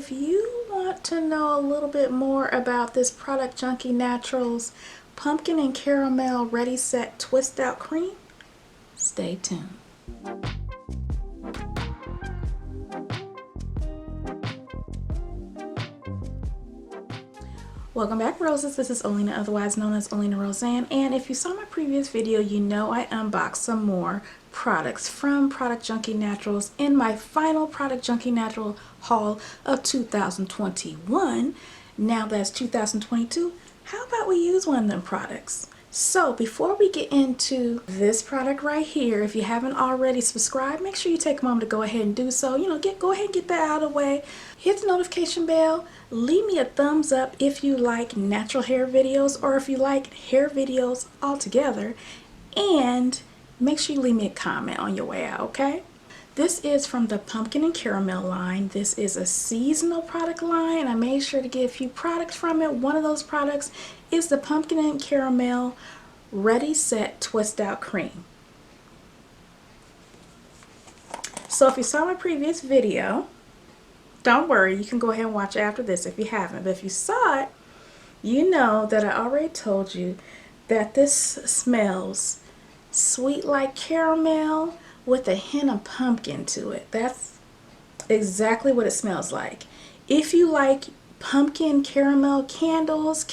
if you want to know a little bit more about this product, Junkie Naturals Pumpkin and Caramel Ready Set Twist Out Cream, stay tuned. Welcome back, Roses. This is Olena, otherwise known as OlenaRosanne, and if you saw my previous video, you know I unboxed some more products from Product Junkie Naturals in my final Product Junkie Natural haul of 2021. Now that's 2022. How about we use one of them products? So before we get into this product right here, if you haven't already subscribed, make sure you take a moment to go ahead and do so. Go ahead and get that out of the way. Hit the notification bell. Leave me a thumbs up if you like natural hair videos or if you like hair videos altogether. And make sure you leave me a comment on your way out, okay? This is from the Pumpkin and Caramel line. This is a seasonal product line. I made sure to get a few products from it. One of those products is the Pumpkin and Caramel Ready Set Twist Out Cream. So if you saw my previous video, don't worry, you can go ahead and watch it after this if you haven't. But if you saw it, you know that I already told you that this smells sweet like caramel with a hint of pumpkin to it. That's exactly what it smells like. If you like pumpkin caramel candles,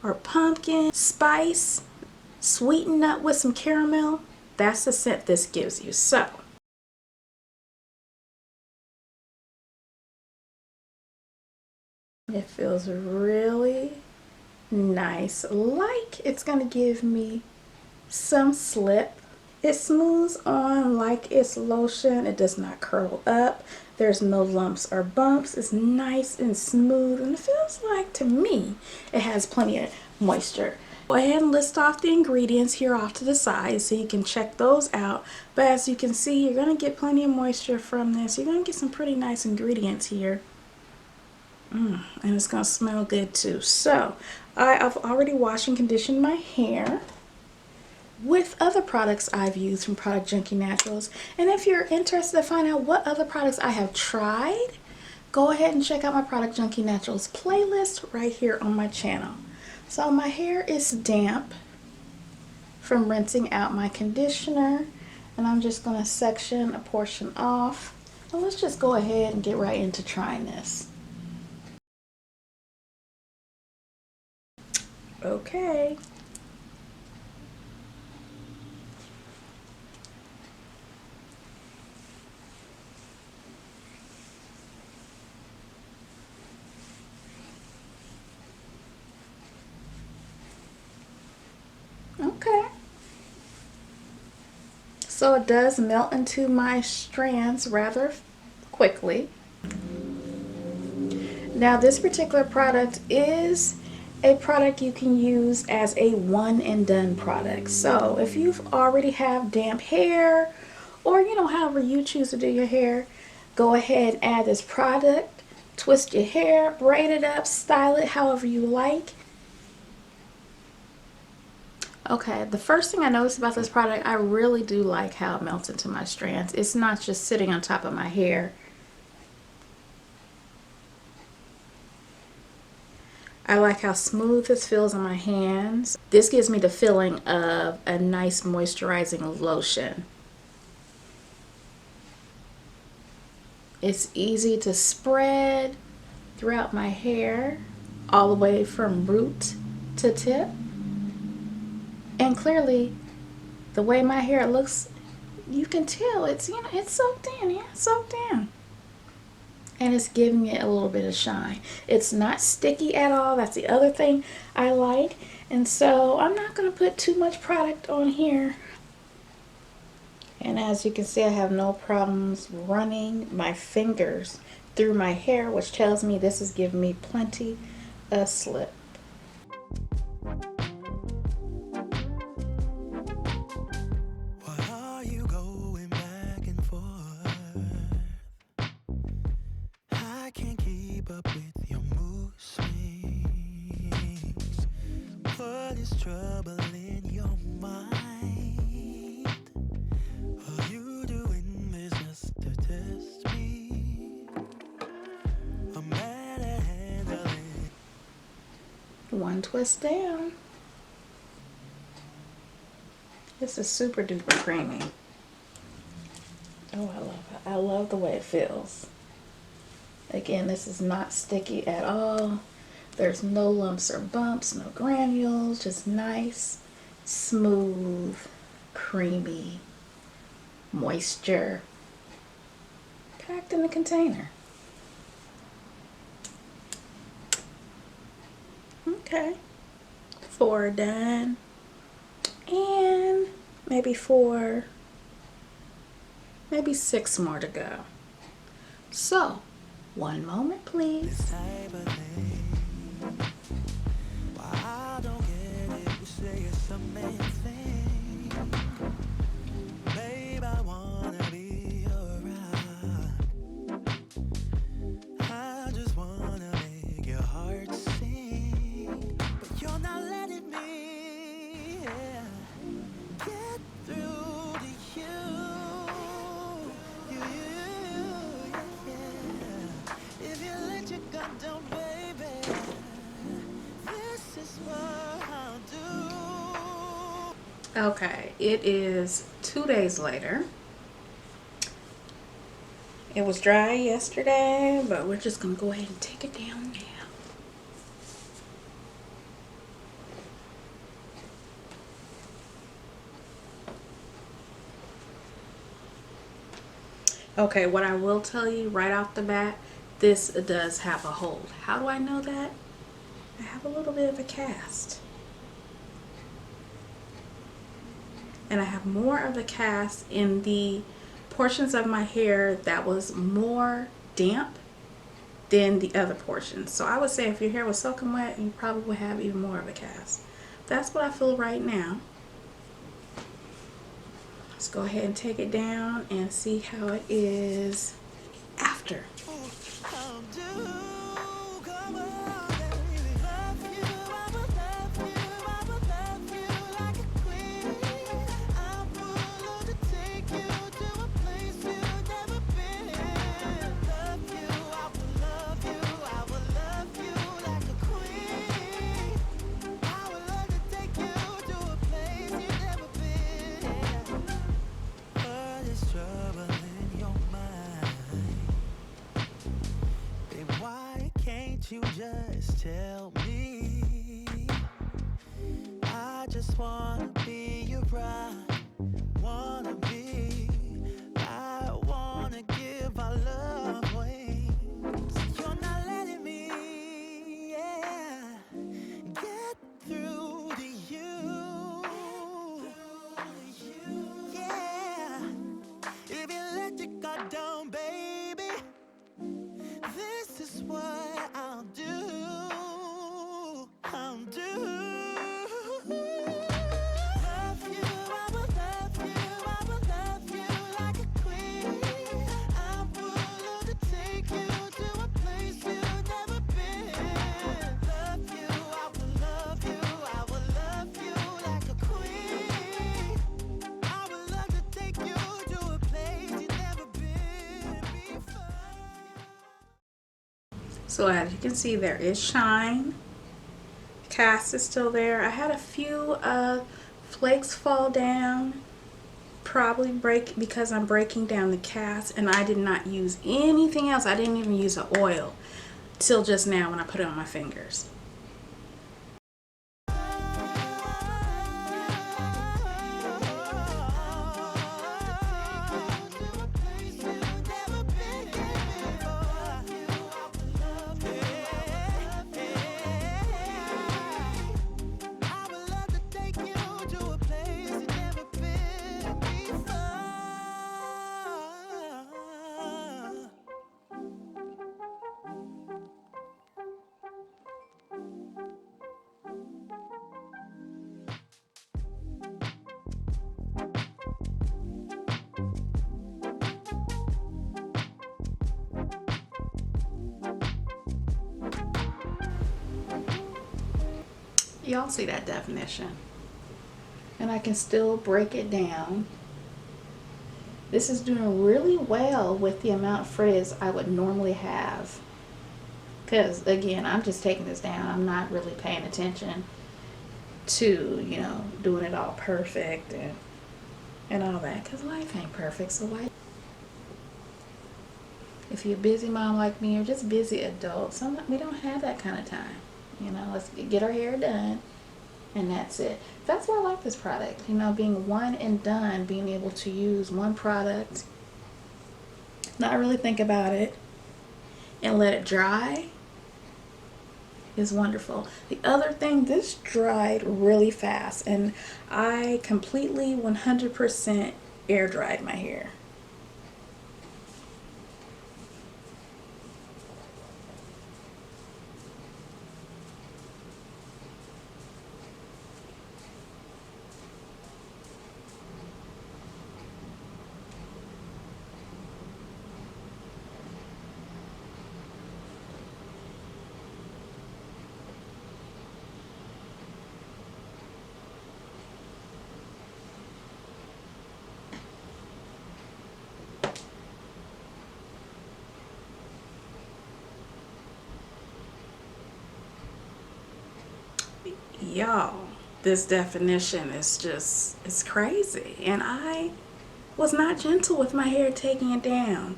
or pumpkin spice sweetened up with some caramel, that's the scent this gives you. So it feels really nice, like it's gonna give me some slip. It smooths on like it's lotion. It does not curl up. There's no lumps or bumps. It's nice and smooth, and it feels like, to me, it has plenty of moisture. Go ahead and list off the ingredients here off to the side so you can check those out. But as you can see, you're going to get plenty of moisture from this. You're going to get some pretty nice ingredients here. And it's going to smell good too. So I've already washed and conditioned my hair with other products I've used from Product Junkie Naturals. And if you're interested to find out what other products I have tried, go ahead and check out my Product Junkie Naturals playlist right here on my channel. So my hair is damp from rinsing out my conditioner, and I'm just going to section a portion off. So let's just go ahead and get right into trying this. Okay. Okay, so it does melt into my strands rather quickly. Now this particular product is a product you can use as a one and done product. So if you already have damp hair, or however you choose to do your hair, go ahead and add this product, twist your hair, braid it up, style it however you like. Okay, the first thing I noticed about this product, I really do like how it melts into my strands. It's not just sitting on top of my hair. I like how smooth this feels on my hands. This gives me the feeling of a nice moisturizing lotion. It's easy to spread throughout my hair, all the way from root to tip. And clearly, the way my hair looks, you can tell it's, it's soaked in. Yeah, it's soaked in. And it's giving it a little bit of shine. It's not sticky at all. That's the other thing I like. And so I'm not going to put too much product on here. And as you can see, I have no problems running my fingers through my hair, which tells me this is giving me plenty of slip. Trouble in your mind. Are you doing this just to test me? One twist down. This is super duper creamy. Oh, I love it. I love the way it feels. Again, this is not sticky at all. There's no lumps or bumps, no granules, just nice, smooth, creamy moisture packed in a container. Okay, 4 done, and maybe 6 more to go. So, one moment, please. This type of thing. Why I don't get it, you say it's a man thing. Babe, I wanna be around. I just wanna make your heart sing. But you're not letting me get through to you. If you let your gun down, baby, this is what I'll do. Okay, it is 2 days later. It was dry yesterday, but we're just gonna go ahead and take it down now. Okay, what I will tell you right off the bat, this does have a hold. How do I know that? I have a little bit of a cast. And I have more of the cast in the portions of my hair that was more damp than the other portions. So I would say if your hair was soaking wet, you probably would have even more of a cast. That's what I feel right now. Let's go ahead and take it down and see how it is after. I'll do. Come on, baby. Love you, I will love you, I will love you like a queen. I'm willing to take you to a place you've never been. Love you, I will love you, I will love you like a queen. I would love to take you to a place you've never been. What is trouble in your mind? Babe, why can't you just tell me? I just wanna be your bride, wanna be. I wanna give our love wings. You're not letting me, get through to you. Yeah, if you let your guard down, baby, this is what I'll do. I'll do. Love you, I will love you, I will love you like a queen. I'm willing to take you to a place you've never been. Love you, I will love you, I will love you like a queen. I would love to take you to a place you've never been before. So as you can see, there is shine. Cast is still there. I had a few flakes fall down, probably break because I'm breaking down the cast, and I did not use anything else. I didn't even use an oil till just now when I put it on my fingers. Y'all see that definition? And I can still break it down. This is doing really well with the amount of frizz I would normally have. Because again, I'm just taking this down. I'm not really paying attention to, you know, doing it all perfect and all that. Because life ain't perfect. So why? If you're a busy mom like me or just busy adult, we don't have that kind of time. You know, let's get our hair done and that's it. That's why I like this product. You know, being one and done, being able to use one product, not really think about it, and let it dry is wonderful. The other thing, this dried really fast, and I completely 100% air dried my hair. Y'all, this definition is just, it's crazy. And I was not gentle with my hair taking it down.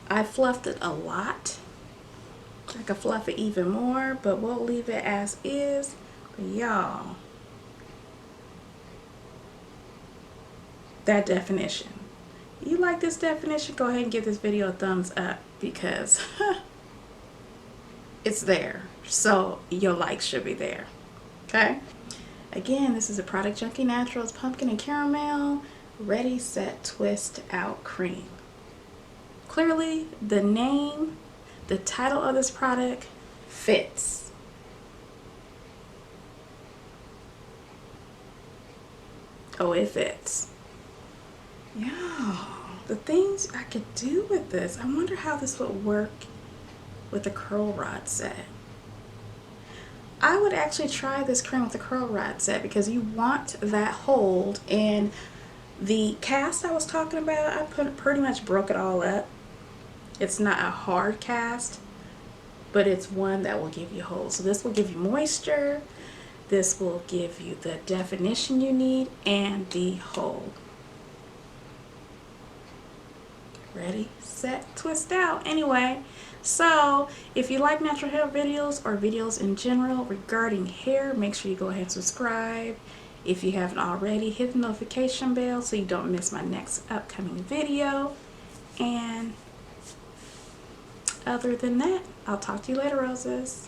I fluffed it a lot. I could fluff it even more, but we'll leave it as is. But y'all, that definition. You like this definition? Go ahead and give this video a thumbs up because it's there. So your likes should be there. Okay? Again, this is a Product Junkie Naturals Pumpkin and Caramel Ready Set Twist Out Cream. Clearly, the name, the title of this product fits. Oh, it fits. Yeah, the things I could do with this. I wonder how this would work with the curl rod set. I would actually try this cream with the curl rod set because you want that hold. And the cast I was talking about, I pretty much broke it all up. It's not a hard cast, but it's one that will give you hold. So this will give you moisture. This will give you the definition you need and the hold. Ready, set, twist out. Anyway, so if you like natural hair videos or videos in general regarding hair, make sure you go ahead and subscribe. If you haven't already, hit the notification bell so you don't miss my next upcoming video. And other than that, I'll talk to you later, roses.